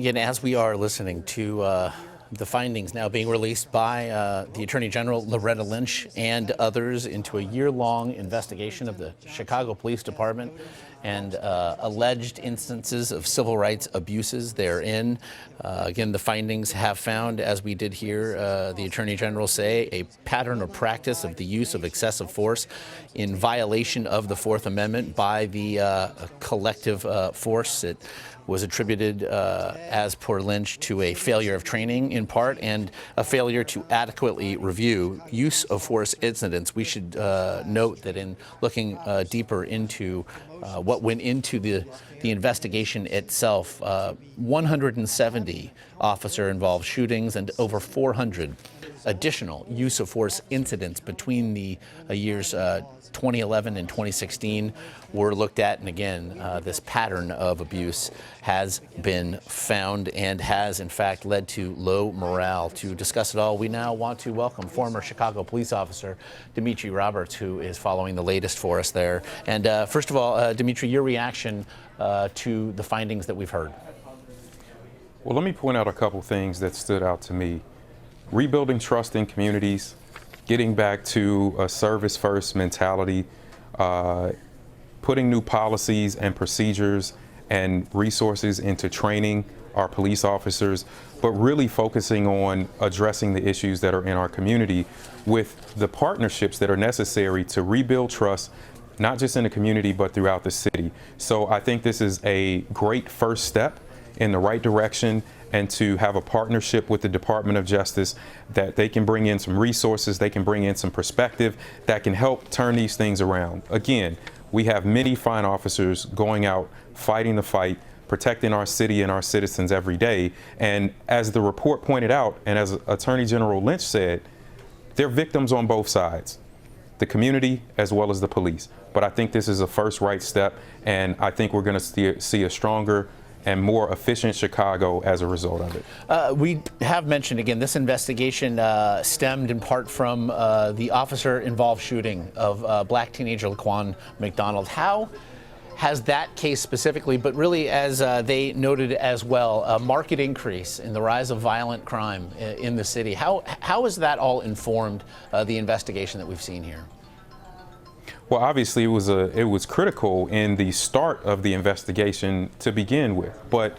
Again, as we are listening to the findings now being released by the Attorney General Loretta Lynch and others into a year-long investigation of the Chicago Police Department and alleged instances of civil rights abuses therein. Again, the findings have found, as we did hear the Attorney General say, a pattern or practice of the use of excessive force in violation of the Fourth Amendment by the collective force. It was attributed, as per Lynch, to a failure of training in part and a failure to adequately review use of force incidents. We should note that in looking deeper into what went into the investigation itself, 170 officer-involved shootings and over 400 additional use of force incidents between the years 2011 and 2016 were looked at. And again, this pattern of abuse has been found and has, in fact, led to low morale. To discuss it all, we now want to welcome former Chicago police officer Dimitri Roberts, who is following the latest for us there. And first of all, Dimitri, your reaction to the findings that we've heard. Well, let me point out a couple things that stood out to me. Rebuilding trust in communities, getting back to a service-first mentality, putting new policies and procedures and resources into training our police officers, but really focusing on addressing the issues that are in our community with the partnerships that are necessary to rebuild trust, not just in the community, but throughout the city. So I think this is a great first step in the right direction, and to have a partnership with the Department of Justice that they can bring in some resources, they can bring in some perspective that can help turn these things around. Again, we have many fine officers going out, fighting the fight, protecting our city and our citizens every day. And as the report pointed out, and as Attorney General Lynch said, they're victims on both sides, the community as well as the police. But I think this is a first right step, and I think we're going to see a stronger and more efficient Chicago as a result of it. We have mentioned, again, this investigation stemmed in part from the officer-involved shooting of black teenager LaQuan McDonald. How has that case specifically, but really as they noted as well, a marked increase in the rise of violent crime in the city? How has that all informed the investigation that we've seen here? Well, obviously, it was critical in the start of the investigation to begin with. But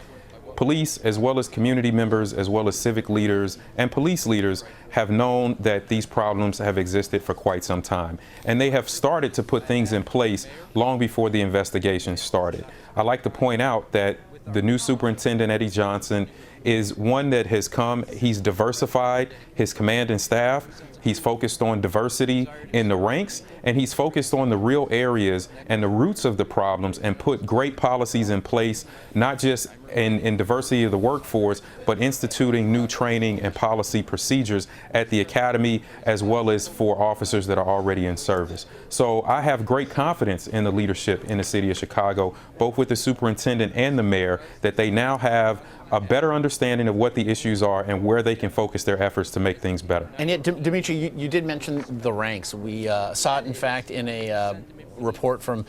police, as well as community members, as well as civic leaders and police leaders, have known that these problems have existed for quite some time. And they have started to put things in place long before the investigation started. I'd like to point out that the new superintendent, Eddie Johnson, is one that has come, he's diversified his command and staff. He's focused on diversity in the ranks, and he's focused on the real areas and the roots of the problems and put great policies in place, not just in diversity of the workforce, but instituting new training and policy procedures at the academy as well as for officers that are already in service. So I have great confidence in the leadership in the city of Chicago, both with the superintendent and the mayor, that they now have a better understanding of what the issues are and where they can focus their efforts to make things better. And yet, Dimitri, you did mention the ranks. We saw it, in fact, in a report from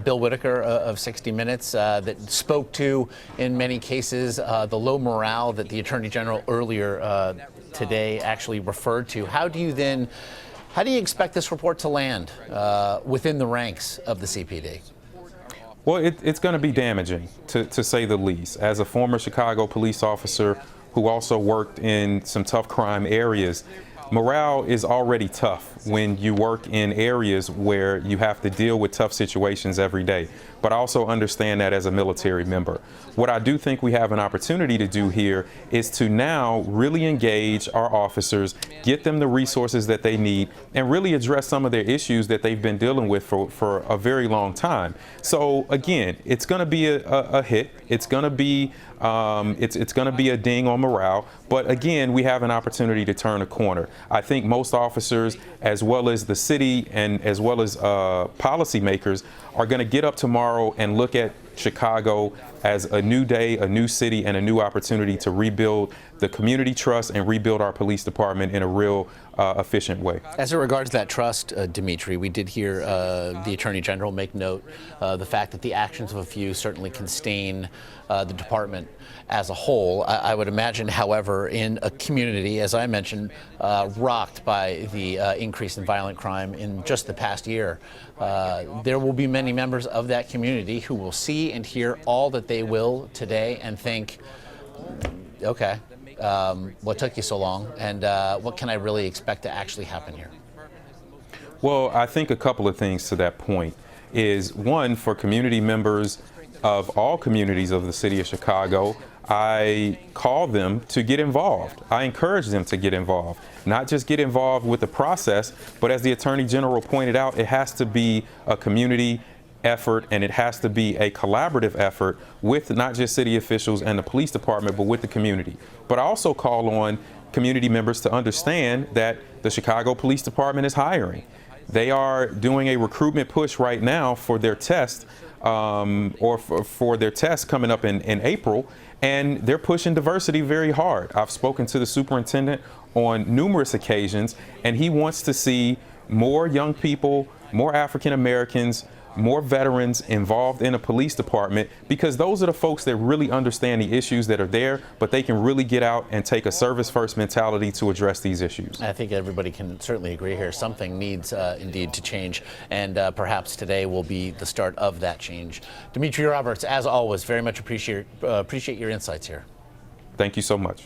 Bill Whitaker of 60 Minutes that spoke to, in many cases, the low morale that the Attorney General earlier today actually referred to. How do you expect this report to land within the ranks of the CPD? Well, it's going to be damaging, to say the least. As a former Chicago police officer who also worked in some tough crime areas, morale is already tough when you work in areas where you have to deal with tough situations every day. But I also understand that as a military member. What I do think we have an opportunity to do here is to now really engage our officers, get them the resources that they need, and really address some of their issues that they've been dealing with for a very long time. So again, it's going to be a hit. It's going to be it's going to be a ding on morale. But again, we have an opportunity to turn a corner. I think most officers, as well as the city and as well as policymakers, are going to get up tomorrow and look at Chicago as a new day, a new city, and a new opportunity to rebuild the community trust and rebuild our police department in a real efficient way. As it regards that trust, Dimitri, we did hear the Attorney General make note the fact that the actions of a few certainly can stain the department as a whole. I would imagine, however, in a community, as I mentioned, rocked by the increase in violent crime in just the past year, there will be many members of that community who will see and hear all that they will today and think, okay, what took you so long, and what can I really expect to actually happen here? Well, I think a couple of things to that point is, one, for community members of all communities of the city of Chicago, I call them to get involved. I encourage them to get involved, not just get involved with the process, but as the Attorney General pointed out, it has to be a community effort, and it has to be a collaborative effort with not just city officials and the police department, but with the community. But I also call on community members to understand that the Chicago Police Department is hiring. They are doing a recruitment push right now for their test, for their test coming up in April, and they're pushing diversity very hard. I've spoken to the superintendent on numerous occasions, and he wants to see more young people, more African Americans, more veterans involved in a police department, because those are the folks that really understand the issues that are there, but they can really get out and take a service-first mentality to address these issues. I think everybody can certainly agree here. Something needs indeed to change, and perhaps today will be the start of that change. Dimitri Roberts, as always, very much appreciate your insights here. Thank you so much.